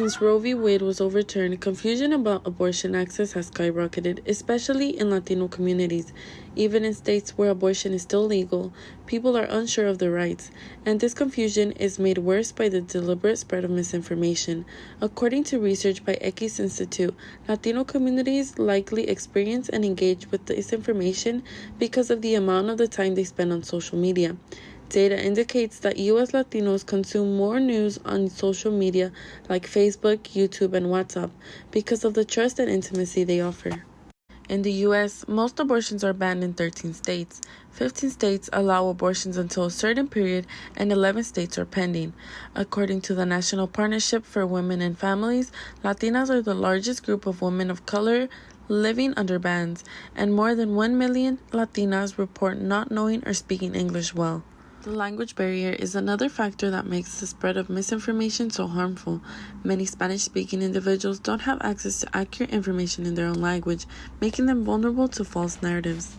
Since Roe v. Wade was overturned, confusion about abortion access has skyrocketed, especially in Latino communities. Even in states where abortion is still legal, people are unsure of their rights, and this confusion is made worse by the deliberate spread of misinformation. According to research by X Institute, Latino communities likely experience and engage with this information because of the amount of the time they spend on social media. Data indicates that U.S. Latinos consume more news on social media like Facebook, YouTube, and WhatsApp because of the trust and intimacy they offer. In the U.S., most abortions are banned in 13 states. 15 states allow abortions until a certain period, and 11 states are pending. According to the National Partnership for Women and Families, Latinas are the largest group of women of color living under bans, and more than 1 million Latinas report not knowing or speaking English well. The language barrier is another factor that makes the spread of misinformation so harmful. Many Spanish-speaking individuals don't have access to accurate information in their own language, making them vulnerable to false narratives.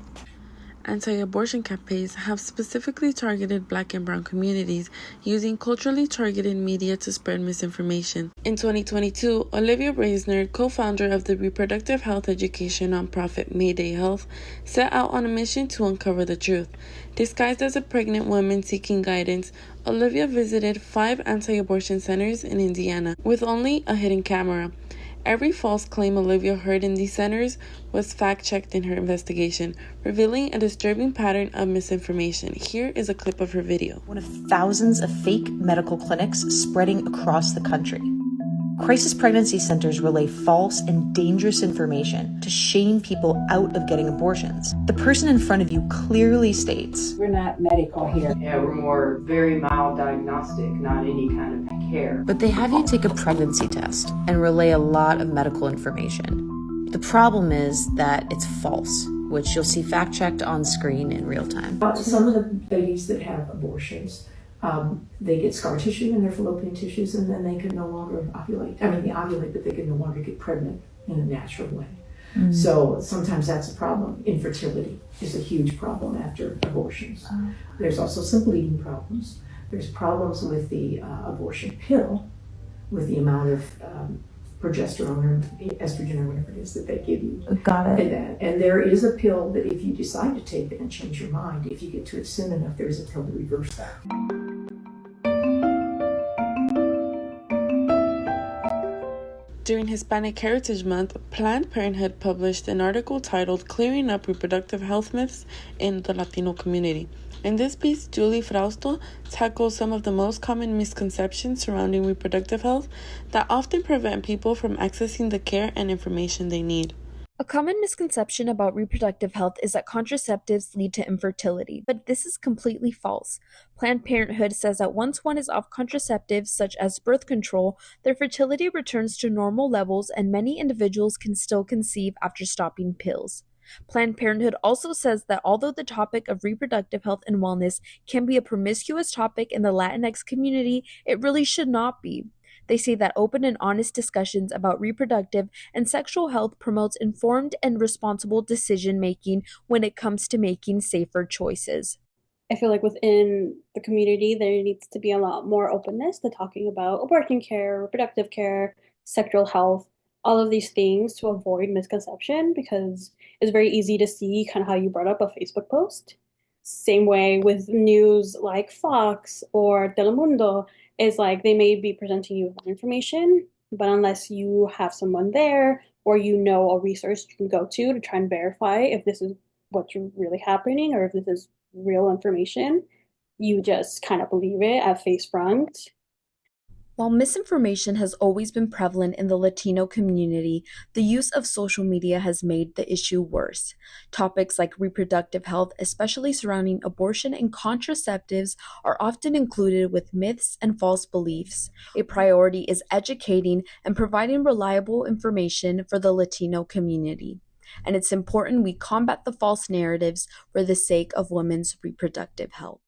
Anti-abortion campaigns have specifically targeted Black and Brown communities, using culturally targeted media to spread misinformation. In 2022, Olivia Reisner, co-founder of the reproductive health education nonprofit Mayday Health, set out on a mission to uncover the truth. Disguised as a pregnant woman seeking guidance, Olivia visited 5 anti-abortion centers in Indiana with only a hidden camera. Every false claim Olivia heard in these centers was fact-checked in her investigation, revealing a disturbing pattern of misinformation. Here is a clip of her video. One of thousands of fake medical clinics spreading across the country. Crisis pregnancy centers relay false and dangerous information to shame people out of getting abortions. The person in front of you clearly states, "We're not medical here." Yeah, we're more very mild diagnostic, not any kind of care. But they have you take a pregnancy test and relay a lot of medical information. The problem is that it's false, which you'll see fact-checked on screen in real time. Some of the babies that have abortions, they get scar tissue in their fallopian tissues, and then they can no longer ovulate. I mean, they ovulate, but they can no longer get pregnant in a natural way. Mm-hmm. So sometimes that's a problem. Infertility is a huge problem after abortions. There's also some bleeding problems. There's problems with the abortion pill, with the amount of progesterone or estrogen or whatever it is that they give you. Got it. And there is a pill that if you decide to take it and change your mind, if you get to it soon enough, there is a pill to reverse that. During Hispanic Heritage Month, Planned Parenthood published an article titled "Clearing Up Reproductive Health Myths in the Latino Community." In this piece, Julie Frausto tackles some of the most common misconceptions surrounding reproductive health that often prevent people from accessing the care and information they need. A common misconception about reproductive health is that contraceptives lead to infertility, but this is completely false. Planned Parenthood says that once one is off contraceptives such as birth control, their fertility returns to normal levels and many individuals can still conceive after stopping pills. Planned Parenthood also says that although the topic of reproductive health and wellness can be a promiscuous topic in the Latinx community, it really should not be. They say that open and honest discussions about reproductive and sexual health promotes informed and responsible decision-making when it comes to making safer choices. I feel like within the community, there needs to be a lot more openness to talking about abortion care, reproductive care, sexual health, all of these things to avoid misconception, because it's very easy to see kind of how you brought up a Facebook post. Same way with news like Fox or Telemundo, is like they may be presenting you with information, but unless you have someone there or you know a resource you can go to try and verify if this is what's really happening or if this is real information, you just kind of believe it at face front. While misinformation has always been prevalent in the Latino community, the use of social media has made the issue worse. Topics like reproductive health, especially surrounding abortion and contraceptives, are often included with myths and false beliefs. A priority is educating and providing reliable information for the Latino community. And it's important we combat the false narratives for the sake of women's reproductive health.